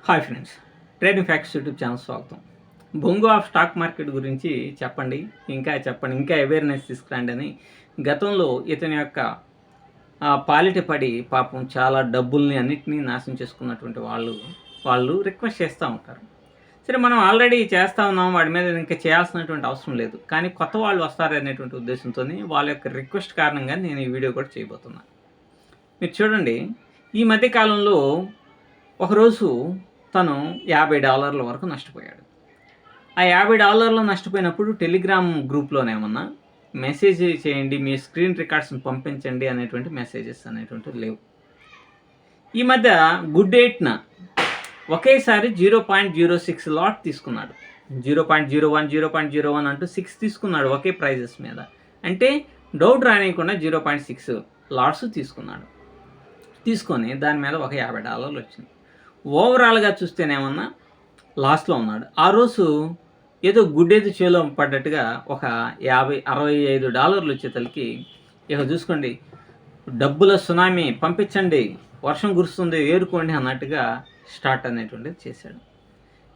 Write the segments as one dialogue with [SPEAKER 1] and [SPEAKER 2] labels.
[SPEAKER 1] Hi friends, trading facts YouTube channel స్వాగతం. బొంగు of stock market గురించి చెప్పండి, ఇంకా అవేర్నెస్ తీసుకురండి అని గతంలో ఇతని యొక్క పాలిట పడి పాపం చాలా డబ్బుల్ని అన్నిటినీ నాశనం చేసుకున్నటువంటి వాళ్ళు రిక్వెస్ట్ చేస్తూ ఉంటారు. సరే, మనం ఆల్రెడీ చేస్తూ ఉన్నాం, వాడి మీద ఇంకా చేయాల్సినటువంటి అవసరం లేదు. కానీ కొత్త వాళ్ళు వస్తారనేటువంటి ఉద్దేశంతో వాళ్ళ యొక్క రిక్వెస్ట్ కారణంగా నేను ఈ వీడియో కూడా చేయబోతున్నాను. మీరు చూడండి, ఈ మధ్య కాలంలో ఒకరోజు తను $50 వరకు నష్టపోయాడు. ఆ $50 నష్టపోయినప్పుడు టెలిగ్రామ్ గ్రూప్లోనేమన్నా మెసేజ్ చేయండి, మీ స్క్రీన్ రికార్డ్స్ని పంపించండి అనేటువంటి మెసేజెస్ అనేటువంటివి లేవు. ఈ మధ్య గుడ్ 8న ఒకేసారి 0.06 లాట్ తీసుకున్నాడు. 0.01 0.01 అంటూ 6 తీసుకున్నాడు ఒకే ప్రైజెస్ మీద. అంటే డౌట్ రానియకుండా 0.6 లాట్స్ తీసుకున్నాడు. తీసుకొని దాని మీద ఒక $50 వచ్చింది. ఓవరాల్గా చూస్తేనేమన్నా లాస్ట్లో ఉన్నాడు. ఆ రోజు ఏదో గుడ్డేది చేలో పడ్డట్టుగా ఒక $65 వచ్చేతలకి ఇక చూసుకోండి, డబ్బుల సునామీ పంపించండి, వర్షం కురుస్తుంది, ఏరుకోండి అన్నట్టుగా స్టార్ట్ అనేటువంటిది చేశాడు.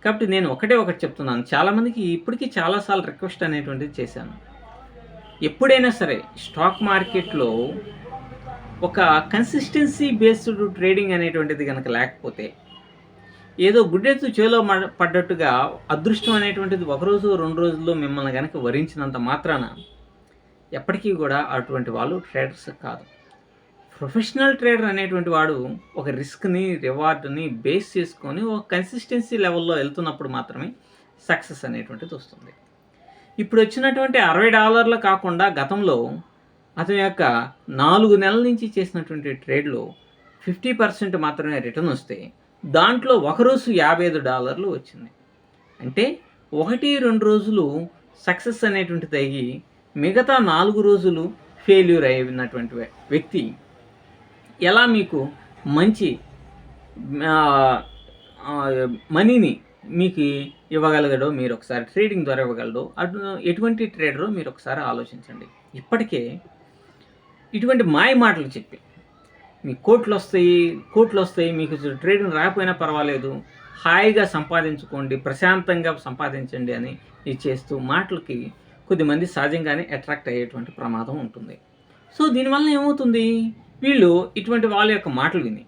[SPEAKER 1] కాబట్టి నేను ఒకటి చెప్తున్నాను, చాలామందికి ఇప్పటికీ చాలాసార్లు రిక్వెస్ట్ అనేటువంటిది చేశాను. ఎప్పుడైనా సరే స్టాక్ మార్కెట్లో ఒక కన్సిస్టెన్సీ బేస్డ్ ట్రేడింగ్ అనేటువంటిది కనుక లేకపోతే, ఏదో గుడ్డెత్తు చేలో పడ్డట్టుగా అదృష్టం అనేటువంటిది ఒకరోజు 2 రోజుల్లో మిమ్మల్ని కనుక వరించినంత మాత్రాన ఎప్పటికీ కూడా అటువంటి వాళ్ళు ట్రేడర్స్ కాదు. ప్రొఫెషనల్ ట్రేడర్ అనేటువంటి వాడు ఒక రిస్క్ని, రివార్డ్ని బేస్ చేసుకొని ఒక కన్సిస్టెన్సీ లెవెల్లో వెళ్తున్నప్పుడు మాత్రమే సక్సెస్ అనేటువంటిది వస్తుంది. ఇప్పుడు వచ్చినటువంటి $60 కాకుండా గతంలో అతని యొక్క 4 నెలల నుంచి చేసినటువంటి ట్రేడ్లో 50% మాత్రమే రిటర్న్ వస్తే దాంట్లో ఒకరోజు $55 వచ్చింది. అంటే 1-2 రోజులు సక్సెస్ అనేటువంటిది అయ్యి మిగతా 4 రోజులు ఫెయిల్యూర్ అయినటువంటి వ్యక్తి ఎలా మీకు మంచి మనీని మీకు ఇవ్వగలగడో, మీరు ఒకసారి ట్రేడింగ్ ద్వారా ఇవ్వగలడో, ఎటువంటి ట్రేడరో మీరు ఒకసారి ఆలోచించండి. ఇప్పటికే ఇటువంటి మాయ మాటలు చెప్పి మీ కోట్లు వస్తాయి, మీకు ట్రేడింగ్ రాకపోయినా పర్వాలేదు, హాయిగా సంపాదించుకోండి, ప్రశాంతంగా సంపాదించండి అని చేస్తూ మాటలకి కొద్దిమంది సహజంగానే అట్రాక్ట్ అయ్యేటువంటి ప్రమాదం ఉంటుంది. సో దీనివల్ల ఏమవుతుంది, వీళ్ళు ఇటువంటి వాళ్ళ యొక్క మాటలు విని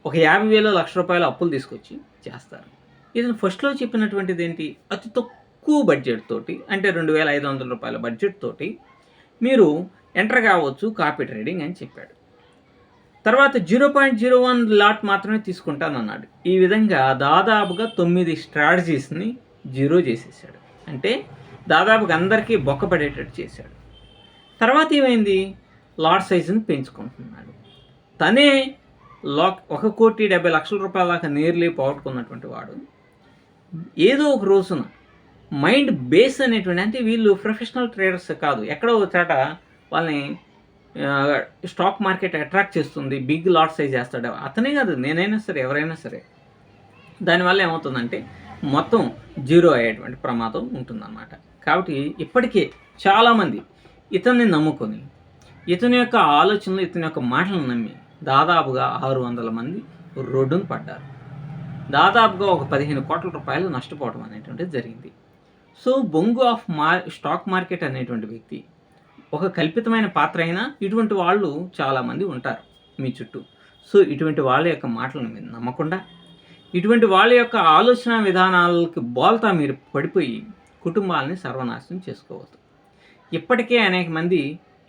[SPEAKER 1] ఒక 50,000 ₹1,00,000 అప్పులు తీసుకొచ్చి చేస్తారు. ఇతను ఫస్ట్లో చెప్పినటువంటిది ఏంటి, అతి తక్కువ బడ్జెట్ తోటి, అంటే $2,500 బడ్జెట్ తోటి మీరు ఎంటర్ కావచ్చు కాపీ ట్రేడింగ్ అని చెప్పాడు. తర్వాత 0.01 లాట్ మాత్రమే తీసుకుంటానన్నాడు. ఈ విధంగా దాదాపుగా 9 స్ట్రాటజీస్ని జీరో చేసేసాడు. అంటే దాదాపుగా అందరికీ బొక్కపడేటట్టు చేశాడు. తర్వాత ఏమైంది, లాట్ సైజుని పెంచుకుంటున్నాడు. తనే $1,70,00,000 దాకా నేర్లీ పోగొట్టుకున్నటువంటి వాడు ఏదో ఒక రోజున మైండ్ బేస్ అనేటువంటి, అంటే వీళ్ళు ప్రొఫెషనల్ ట్రేడర్స్ కాదు, ఎక్కడో చాట వాళ్ళని స్టాక్ మార్కెట్ అట్రాక్ట్ చేస్తుంది, బిగ్ లాట్ సైజ్ చేస్తాడు. అతనే కాదు, నేనైనా సరే, ఎవరైనా సరే. దానివల్ల ఏమవుతుందంటే మొత్తం జీరో అయ్యేటువంటి ప్రమాదం ఉంటుందన్నమాట. కాబట్టి ఇప్పటికే చాలామంది ఇతన్ని నమ్ముకొని, ఇతని యొక్క ఆలోచనలు, ఇతని యొక్క మాటలను నమ్మి దాదాపుగా 600 మంది రోడ్డును పడ్డారు. దాదాపుగా ఒక $15 కోట్ల నష్టపోవడం అనేటువంటిది జరిగింది. సో బొంగు ఆఫ్ స్టాక్ మార్కెట్ అనేటువంటి వ్యక్తి ఒక కల్పితమైన పాత్ర అయినా ఇటువంటి వాళ్ళు చాలామంది ఉంటారు మీ చుట్టూ. సో ఇటువంటి వాళ్ళ యొక్క మాటలను మీరు నమ్మకుండా, ఇటువంటి వాళ్ళ యొక్క ఆలోచన విధానాలకి బోల్తా మీరు పడిపోయి కుటుంబాలని సర్వనాశనం చేసుకోవద్దు. ఇప్పటికే అనేక మంది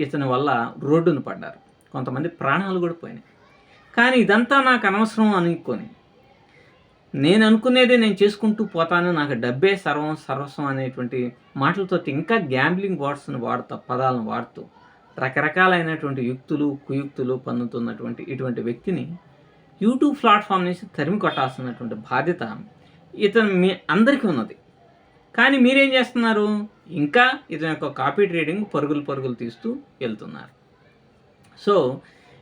[SPEAKER 1] ఇతని వల్ల రోడ్డును పడ్డారు, కొంతమంది ప్రాణాలు కూడా పోయినాయి. కానీ ఇదంతా నాకు అనవసరం అనుకొని, నేను అనుకునేదే నేను చేసుకుంటూ పోతాను, నాకు డబ్బే సర్వస్వం అనేటువంటి మాటలతో ఇంకా గ్యాంబ్లింగ్ పదాలను వాడుతూ రకరకాలైనటువంటి కుయుక్తులు పన్నుతున్నటువంటి ఇటువంటి వ్యక్తిని యూట్యూబ్ ప్లాట్ఫామ్ నుంచి తరిమి కొట్టాల్సినటువంటి బాధ్యత మీ అందరికీ ఉన్నది. కానీ మీరేం చేస్తున్నారు, ఇంకా ఇతని యొక్క కాపీ ట్రేడింగ్ పరుగులు తీస్తూ వెళ్తున్నారు. సో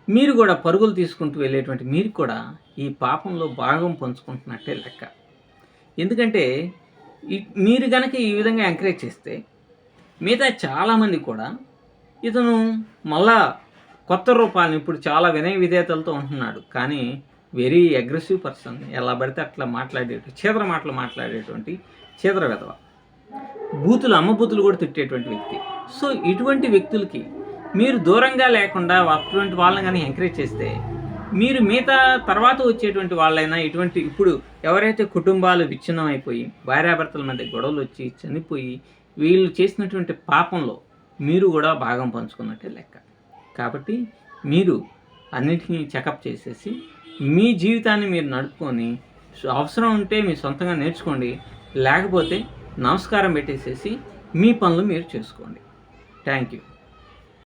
[SPEAKER 1] మీరు కూడా పరుగులు తీసుకుంటూ వెళ్ళేటువంటి మీరు కూడా ఈ పాపంలో భాగం పంచుకుంటున్నట్టే లెక్క. ఎందుకంటే మీరు కనుక ఈ విధంగా ఎంకరేజ్ చేస్తే మిగతా చాలామంది కూడా ఇతను మళ్ళా కొత్త రూపాలను, ఇప్పుడు చాలా వినయ విధేయతలతో ఉంటున్నాడు, కానీ వెరీ అగ్రెసివ్ పర్సన్, ఎలా పడితే అట్లా చీదర మాటలు మాట్లాడేటువంటి చీదర వెధవ, అమ్మబూతులు కూడా తిట్టేటువంటి వ్యక్తి. సో ఇటువంటి వ్యక్తులకి మీరు దూరంగా లేకుండా అటువంటి వాళ్ళని కానీ ఎంకరేజ్ చేస్తే, మీరు మిగతా తర్వాత వచ్చేటువంటి వాళ్ళైనా ఇప్పుడు ఎవరైతే కుటుంబాలు విచ్ఛిన్నం అయిపోయి భార్యాభర్తల మధ్య గొడవలు వచ్చి చనిపోయి వీళ్ళు చేసినటువంటి పాపంలో మీరు కూడా భాగం పంచుకున్నట్టే లెక్క. కాబట్టి మీరు అన్నిటినీ చెకప్ చేసేసి మీ జీవితాన్ని మీరు నడుపుకొని, అవసరం ఉంటే మీ సొంతంగా నేర్చుకోండి, లేకపోతే నమస్కారం పెట్టేసేసి మీ పనులు మీరు చేసుకోండి. Thank you.